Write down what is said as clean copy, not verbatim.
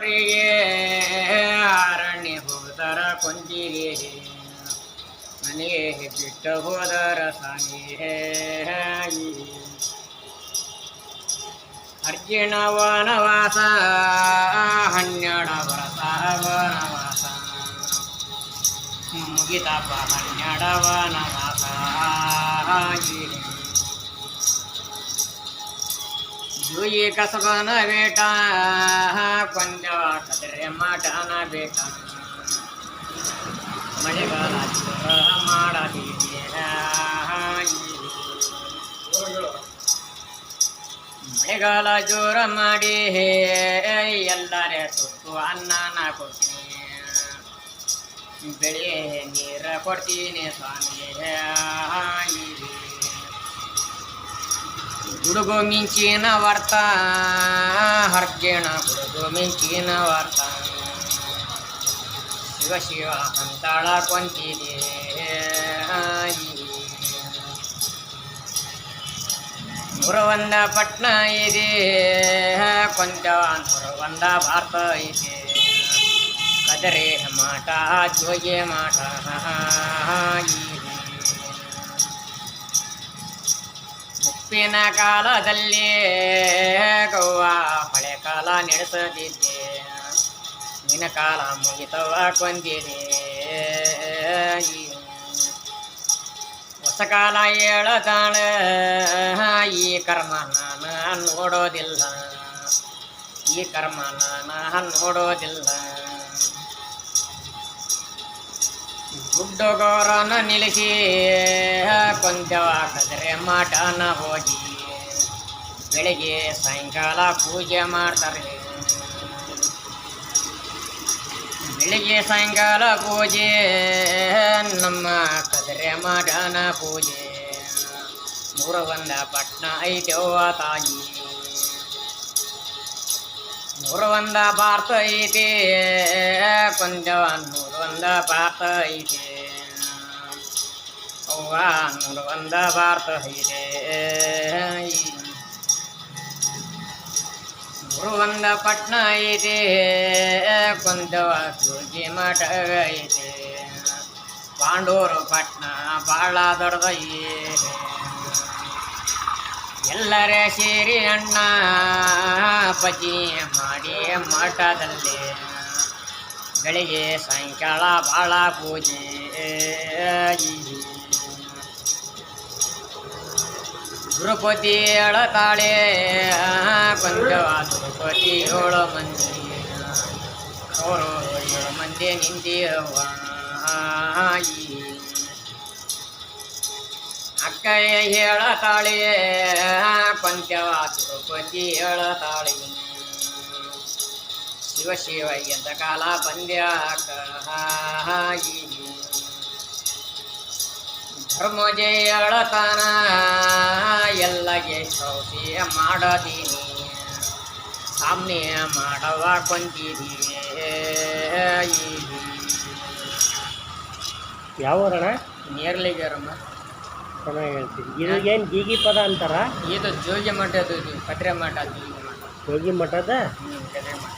ಊರಿಗೆ ಅರಣ್ಯ ಹೋದರ ಕೊಂದಿಗೆ ಮನೆಗೆ ಬಿಟ್ಟು ಹೋದರ ಸಾನಿಗೆ ಅರ್ಜುನ ವನವಾಸ 12 ವರ್ಷ ವನವಾಸ ಮುಗಿತಪ್ಪ 12 ವನವಾಸ ಜೂಯಿ ಕಸಬನ ಬೇಟ ಕೊಂದವ ಕದ್ರೆ ಮಾಟನ ಬೇಟ ಮಳೆಗಾಲ ಮಾಡದಿದೆ ಮಳೆಗಾಲ ಜೋರ ಮಾಡಿ ಎಲ್ಲರೇ ತುತ್ತು ಅನ್ನನ ಕೊಡ್ತೀನಿ ಬೆಳೆ ನೀರ ಕೊಡ್ತೀನಿ ಸ್ವಾಮಿ ಗುಡುಗು ಮಿಂಚಿನ ವಾರ್ತ ಅರ್ಜುನ ಗುಡುಗು ಮಿಂಚಿನ ವಾರ್ತ ಶಿವ ಶಿವ ಅಂತಾಳ ಕೊಂತಿದೆ ನೂರವಂದ ಪಟ್ನ ಇದೆ ಕೊಂಚವ ನೂರವಂದ ಭಾರತ ಇದೆ ಕದರೆ ಮಾಟ ಜೋಗೆ ಮಾಟ ಮುಪ್ಪಿನ ಕಾಲದಲ್ಲಿ ಗವ್ವ ಹಳೆ ಕಾಲ ನಡೆಸದಿದ್ದೆ ನಿನ್ನ ಕಾಲ ಮುಗಿತವ ಕೊಂದಿದೆ ಹೊಸ ಕಾಲ ಹೇಳತಾಳ ಈ ಕರ್ಮ ನಾನು ನೋಡೋದಿಲ್ಲ ಈ ಕರ್ಮ ನಾನು ನೋಡೋದಿಲ್ಲ ಗುಡ್ಡಗೋರನ ನಿಲ್ಲಿಸಿ ಕೊಂಚವ ಕದರೆ ಮಾಟನ ಹೋಗಿ ಬೆಳಿಗ್ಗೆ ಸಾಯಂಕಾಲ ಪೂಜೆ ಮಾಡ್ತಾರೆ ಬೆಳಿಗ್ಗೆ ಸಾಯಂಕಾಲ ಪೂಜೆ ನಮ್ಮ ಕದರೆ ಮಾಟನ ಪೂಜೆ ನೂರವಂದ ಪಟ್ನ ಐತೆವ್ವ ತಾಯಿ ನೂರವಂದ ಭಾರತ ಐತೆ ಕೊಂಚವ ನೂರವಂದ ಭಾರತ ಐತೆ ಅವ್ವ ನೂರವಂದ ಭಾರತ ಐತೆ ನೂರವಂದ ಪಟ್ನ ಐತೆ ಕೊಂಚವ ಸೂಜಿ ಮಠ ಐತೆ ಪಾಂಡೂರು ಪಟ್ನ ಭಾಳ ದೊಡ್ಡದೈತೆ ಎಲ್ಲರೇ ಸೇರಿ ಅಣ್ಣ ಪಚಿ ಮಾಡಿ ಮಠದಲ್ಲಿ ಬೆಳಿಗ್ಗೆ ಸಾಯಂಕಾಲ ಭಾಳ ಪೂಜೆ ತಿರುಪತಿ ಎಳತಾಳೆ ಕೊಂಚವ ತಿರುಪತಿ 7 ಮಂದಿ ಅವರು 7 ಮಂದಿ ನಿಂತಿರುವ ಅಕ್ಕಯ್ಯ ಹೇಳತಾಳೆ ಕೊಂಚವ ತಿರುಪತಿ ಹೇಳತಾಳೆ ಶಿವ ಶಿವ ಎಂದ ಕಾಲ ಬಂದ್ಯಾಕ ಧರ್ಮಜೆ ಹೇಳತಾನ ಎಲ್ಲಗೆ ಶ್ರೌಸಿ ಮಾಡತೀನಿ ಸಾಮ್ನೆ ಮಾಡವ ಕೊಂತಿದೀವಿ ಯಾವ ಊರಣ್ಣ? ನೇರ್ಲಿಗೆರಮ್ಮ. ಚೆನ್ನಾಗಿ ಹೇಳ್ತೀವಿ. ಇದು ಏನು ಗೀಗಿ ಪದ ಅಂತಾರ? ಇದು ಜೋಗಿ ಮಠದ ಕಟ್ರೆ ಮಠ. ಜೋಗಿ ಮಠದ ಕಟ್ರೆ ಮಠ.